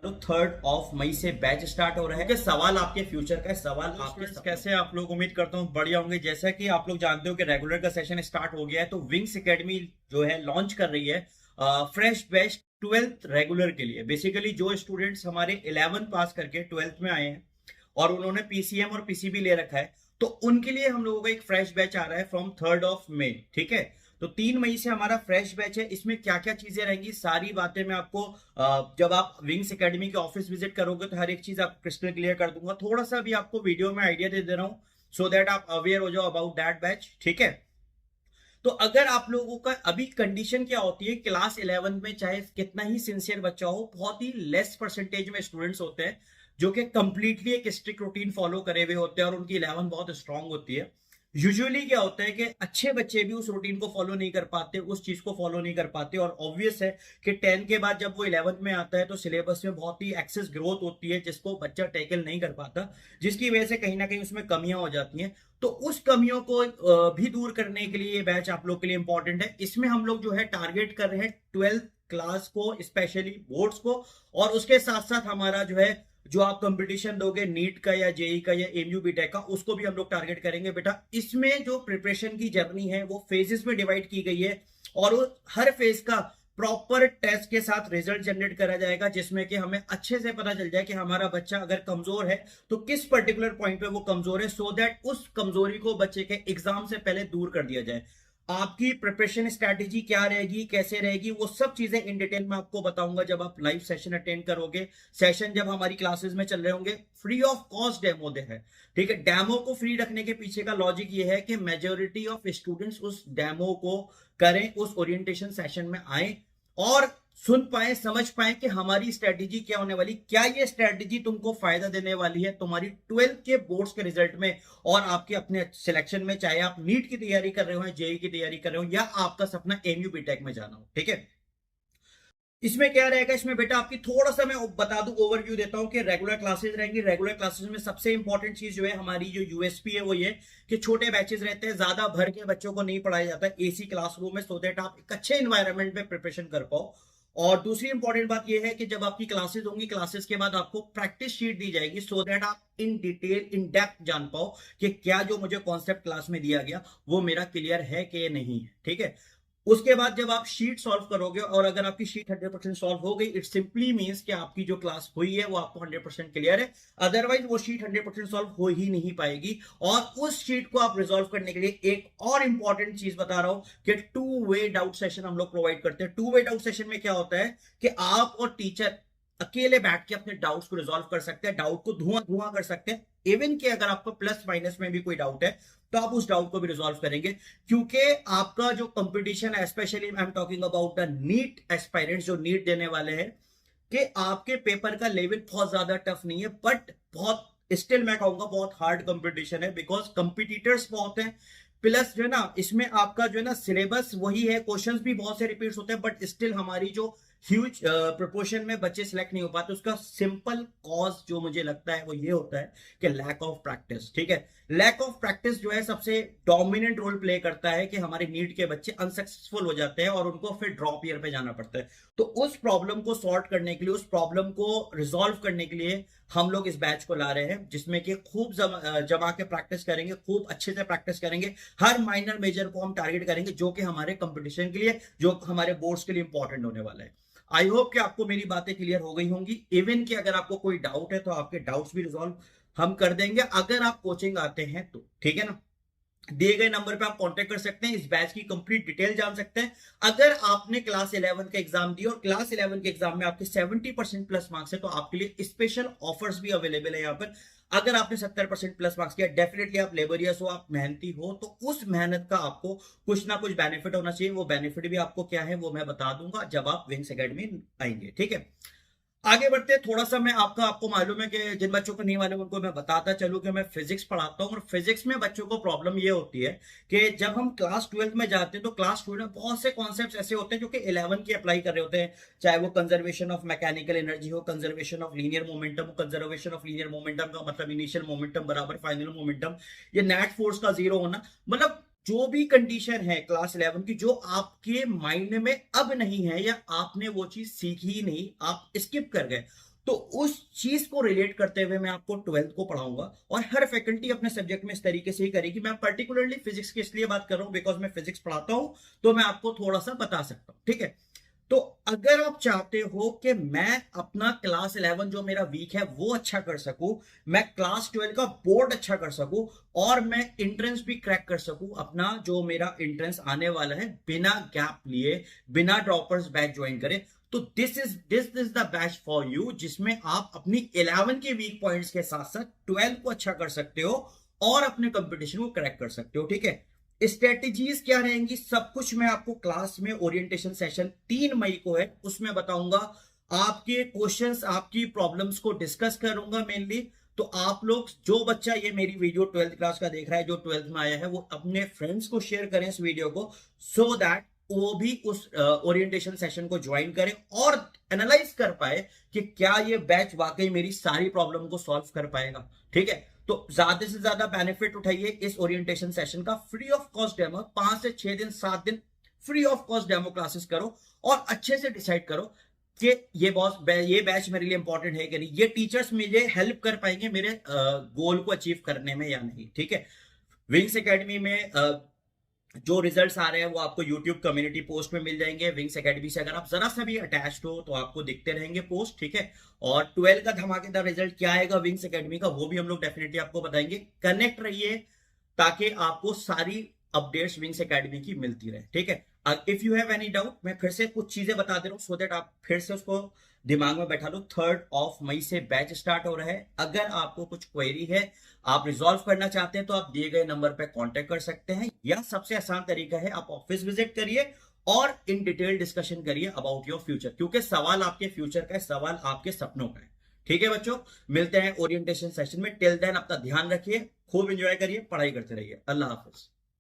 तो 3 मई से batch start हो रहा है। सवाल आपके फ्यूचर का है, सवाल आपके कैसे आप लोग उम्मीद करता हूँ बढ़िया होंगे। जैसा कि आप लोग जानते हो कि रेगुलर का सेशन स्टार्ट हो गया है, तो विंग्स एकेडमी जो है लॉन्च कर रही है फ्रेश बैच 12th रेगुलर के लिए। बेसिकली जो स्टूडेंट्स हमारे 11th पास करके 12th में आए हैं और उन्होंने पीसीएम और पीसीबी ले रखा है, तो उनके लिए हम लोगों का एक फ्रेश बैच आ रहा है फ्रॉम 3 मई। ठीक है, तो 3 मई से हमारा फ्रेश बैच है। इसमें क्या क्या चीजें रहेंगी सारी बातें मैं आपको जब आप विंग्स एकेडमी के ऑफिस विजिट करोगे तो हर एक चीज आप क्रिस्टल क्लियर कर दूंगा। थोड़ा सा भी आपको वीडियो में आइडिया दे रहा हूँ सो दैट आप अवेयर हो जाओ अबाउट दैट बैच। ठीक है, तो अगर आप लोगों का अभी कंडीशन क्या होती है, क्लास 11 में चाहे कितना ही सिंसियर बच्चा हो, बहुत ही लेस परसेंटेज में स्टूडेंट्स होते हैं जो कि कंप्लीटली एक स्ट्रिक्ट रूटीन फॉलो करे हुए होते हैं और उनकी 11 बहुत स्ट्रांग होती है। यूजुअली क्या होता है कि अच्छे बच्चे भी उस रूटीन को फॉलो नहीं कर पाते, उस चीज को फॉलो नहीं कर पाते, और ऑब्वियस है कि 10 के बाद जब वो 11 में आता है तो सिलेबस में बहुत ही एक्सेस ग्रोथ होती है जिसको बच्चा टैकल नहीं कर पाता, जिसकी वजह से कहीं ना कहीं उसमें कमियां हो जाती हैं। तो उस कमियों को भी दूर करने के लिए ये बैच आप लोग के लिए इंपॉर्टेंट है। इसमें हम लोग जो है टारगेट कर रहे हैं 12th क्लास को, स्पेशली बोर्ड्स को, और उसके साथ साथ हमारा जो है जो आप कंपटीशन दोगे नीट का या जेई का या एमयू बीटेक का, उसको भी हम लोग टारगेट करेंगे। बेटा इसमें जो प्रिपरेशन की जर्नी है वो फेजेस में डिवाइड की गई है और हर फेज का प्रॉपर टेस्ट के साथ रिजल्ट जनरेट करा जाएगा, जिसमें कि हमें अच्छे से पता चल जाए कि हमारा बच्चा अगर कमजोर है तो किस पर्टिकुलर पॉइंट पे वो कमजोर है, सो दैट उस कमजोरी को बच्चे के एग्जाम से पहले दूर कर दिया जाए। आपकी प्रिपरेशन स्ट्रैटेजी क्या रहेगी, कैसे रहेगी, वो सब चीजें इन डिटेल में आपको बताऊंगा जब आप लाइव सेशन अटेंड करोगे। सेशन जब हमारी क्लासेस में चल रहे होंगे, फ्री ऑफ कॉस्ट डेमो दे है। ठीक है, डेमो को फ्री रखने के पीछे का लॉजिक ये है कि मेजोरिटी ऑफ स्टूडेंट्स उस डेमो को करें, उस ओरिएंटेशन सेशन में आए और सुन पाए, समझ पाए कि हमारी स्ट्रेटेजी क्या होने वाली, क्या ये स्ट्रेटेजी तुमको फायदा देने वाली है तुम्हारी 12th के बोर्ड्स के रिजल्ट में और आपके अपने सिलेक्शन में, चाहे आप नीट की तैयारी कर रहे हो, जेई की तैयारी कर रहे हो, या आपका सपना एमयू बीटेक में जाना हो। ठीक है, इसमें क्या रहेगा, इसमें बेटा आपकी थोड़ा सा मैं बता दूं, ओवरव्यू देता हूं कि रेगुलर क्लासेस रहेंगी। रेगुलर क्लासेस में सबसे इंपॉर्टेंट चीज जो है हमारी जो यूएसपी है वो ये कि छोटे बैचेस रहते हैं, ज्यादा भर के बच्चों को नहीं पढ़ाया जाता है, एसी क्लासरूम में, सो दैट आप एक अच्छे एनवायरनमेंट में प्रिपरेशन कर पाओ। और दूसरी इंपॉर्टेंट बात यह है कि जब आपकी क्लासेस होंगी, क्लासेस के बाद आपको प्रैक्टिस शीट दी जाएगी सो दैट आप इन डिटेल इन डेप्थ जान पाओ कि क्या जो मुझे कॉन्सेप्ट क्लास में दिया गया वो मेरा क्लियर है कि नहीं। ठीक है, उसके बाद जब आप शीट सॉल्व करोगे और अगर आपकी शीट 100% सॉल्व हो गई, इट सिंपली मींस कि आपकी जो क्लास हुई है वो आपको 100% क्लियर है। अदरवाइज वो शीट 100% सॉल्व हो ही नहीं पाएगी। और उस शीट को आप रिजॉल्व करने के लिए एक और इंपॉर्टेंट चीज बता रहा हूं कि 2 वे डाउट सेशन हम लोग प्रोवाइड करते हैं। 2 वे डाउट सेशन में क्या होता है कि आप और टीचर अकेले बैठ के अपने डाउट्स को रिजॉल्व कर सकते हैं, डाउट को धुआं धुआं कर सकते हैं। इवन कि अगर आपको प्लस माइनस में भी कोई डाउट है तो आप उस डाउट को भी रिजॉल्व करेंगे, क्योंकि आपका जो कंपटीशन है, specially I am talking about the NEET aspirants जो नीट देने वाले हैं, कि आपके पेपर का लेवल बहुत ज्यादा टफ नहीं है, बट बहुत स्टिल मैं कहूंगा बहुत हार्ड कंपटीशन है, बिकॉज कंपिटिटर्स बहुत हैं। प्लस जो है ना, इसमें आपका जो है ना सिलेबस वही है, क्वेश्चंस भी बहुत से रिपीट्स होते हैं, बट स्टिल हमारी जो ह्यूज प्रोपोर्शन में बच्चे सिलेक्ट नहीं हो पाते, उसका सिंपल कॉज जो मुझे लगता है वो ये होता है कि लैक ऑफ प्रैक्टिस। ठीक है, लैक ऑफ प्रैक्टिस जो है सबसे डोमिनेंट रोल प्ले करता है कि हमारे नीट के बच्चे अनसक्सेसफुल हो जाते हैं और उनको फिर ड्रॉप ईयर पे जाना पड़ता है। तो उस प्रॉब्लम को सॉर्ट करने के लिए, उस प्रॉब्लम को रिजॉल्व करने के लिए हम लोग इस बैच को ला रहे हैं, जिसमें कि खूब जमा के प्रैक्टिस करेंगे, खूब अच्छे से प्रैक्टिस करेंगे, हर माइनर मेजर को हम टारगेट करेंगे जो कि हमारे कंपटीशन के लिए, जो हमारे बोर्ड्स के लिए इंपॉर्टेंट होने वाला है। आई होप कि आपको मेरी बातें क्लियर हो गई होंगी। इवन कि अगर आपको कोई डाउट है तो आपके डाउट्स भी रिजॉल्व हम कर देंगे अगर आप कोचिंग आते हैं तो। ठीक है ना, दिए गए नंबर पे आप कांटेक्ट कर सकते हैं, इस बैच की कंप्लीट डिटेल जान सकते हैं। अगर आपने क्लास 11 का एग्जाम दिया और क्लास 11 के एग्जाम में आपके 70% प्लस मार्क्स है तो आपके लिए स्पेशल ऑफर्स भी अवेलेबल है यहाँ पर। अगर आपने 70% प्लस मार्क्स किया, डेफिनेटली आप लेबरियस हो, आप मेहनती हो, तो उस मेहनत का आपको कुछ ना कुछ बेनिफिट होना चाहिए। वो बेनिफिट भी आपको क्या है वो मैं बता दूंगा जब आप विंग्स एकेडमी आएंगे। ठीक है, आगे बढ़ते हैं। थोड़ा सा मैं आपको मालूम है कि जिन बच्चों को नहीं मालूम उनको मैं बताता चलूं कि मैं फिजिक्स पढ़ाता हूं, और फिजिक्स में बच्चों को प्रॉब्लम ये होती है कि जब हम क्लास 12 में जाते हैं तो क्लास 12 में बहुत से कॉन्सेप्ट्स ऐसे होते हैं जो कि 11 की अप्लाई कर रहे होते हैं, चाहे वो कंजर्वेशन ऑफ मैकेनिकल एनर्जी हो, कंजर्वेशन ऑफ लीनियर मोमेंटम हो। कंजर्वेशन ऑफ लीनियर मोमेंटम का मतलब इनिशियल मोमेंटम बराबर फाइनल मोमेंटम, ये नेट फोर्स का जीरो होना, मतलब जो भी कंडीशन है क्लास 11 की जो आपके माइंड में अब नहीं है या आपने वो चीज सीखी ही नहीं, आप स्किप कर गए, तो उस चीज को रिलेट करते हुए मैं आपको 12th को पढ़ाऊंगा, और हर फैकल्टी अपने सब्जेक्ट में इस तरीके से ही करेगी। मैं पर्टिकुलरली फिजिक्स की इसलिए बात कर रहा हूं बिकॉज मैं फिजिक्स पढ़ाता हूं, तो मैं आपको थोड़ा सा बता सकता हूं, ठीक है। तो अगर आप चाहते हो कि मैं अपना क्लास 11 जो मेरा वीक है वो अच्छा कर सकूं, मैं क्लास 12 का बोर्ड अच्छा कर सकूं, और मैं एंट्रेंस भी क्रैक कर सकूं, अपना जो मेरा एंट्रेंस आने वाला है बिना गैप लिए, बिना ड्रॉपर्स बैच ज्वाइन करें, तो this is the batch for you, जिसमें आप अपनी 11 के वीक पॉइंट्स के साथ साथ 12 को अच्छा कर सकते हो और अपने कंपटीशन को क्रैक कर सकते हो, ठीक है। स्ट्रेटेजीज क्या रहेंगी, सब कुछ मैं आपको क्लास में, ओरिएंटेशन सेशन 3 मई को है उसमें बताऊंगा। आपके क्वेश्चंस, आपकी प्रॉब्लम्स को डिस्कस करूंगा मेनली। तो आप लोग, जो बच्चा ये मेरी वीडियो 12th क्लास का देख रहा है, जो 12th में आया है, वो अपने फ्रेंड्स को शेयर करें इस वीडियो को, सो दैट वो भी उस ओरिएंटेशन सेशन को ज्वाइन करें और एनालाइज कर पाए कि क्या ये बैच वाकई मेरी सारी प्रॉब्लम को सॉल्व कर पाएगा, ठीक है। तो ज्यादा से ज्यादा बेनिफिट उठाइए इस ओरिएंटेशन सेशन का। फ्री ऑफ कॉस्ट डेमो, 5 से 6 दिन 7 दिन free of cost demo classes करो, और अच्छे से डिसाइड करो कि ये बैच मेरे लिए इंपॉर्टेंट है कि नहीं, ये टीचर्स मुझे हेल्प कर पाएंगे मेरे गोल को अचीव करने में या नहीं, ठीक है। विंग्स एकेडमी में जो रिजल्ट्स आ रहे हैं वो आपको यूट्यूब कम्युनिटी पोस्ट में मिल जाएंगे। विंग्स एकेडमी से अगर आप जरा सा भी अटैच्ड हो तो आपको दिखते रहेंगे पोस्ट, ठीक है। और 12 का धमाकेदार रिजल्ट क्या आएगा विंग्स एकेडमी का, वो भी हम लोग डेफिनेटली आपको बताएंगे। कनेक्ट रहिए ताकि आपको सारी अपडेट्स विंग्स एकेडमी की मिलती रहे, ठीक है। If you have any doubt, मैं फिर से कुछ चीजें बता दे रहा हूँ सो दैट आप फिर से उसको दिमाग में बैठा लो। 3 मई से बैच स्टार्ट हो रहा है। अगर आपको कुछ क्वेरी है, आप रिजॉल्व करना चाहते हैं, तो आप दिए गए नंबर पे कांटेक्ट कर सकते हैं, या सबसे आसान तरीका है आप ऑफिस विजिट करिए और इन डिटेल डिस्कशन करिए अबाउट योर फ्यूचर, क्योंकि सवाल आपके फ्यूचर का है, सवाल आपके सपनों का है, ठीक है बच्चों। मिलते हैं ओरिएंटेशन सेशन में। टिल देन अपना ध्यान रखिए, खूब एंजॉय करिए, पढ़ाई करते रहिए। अल्लाह हाफिज।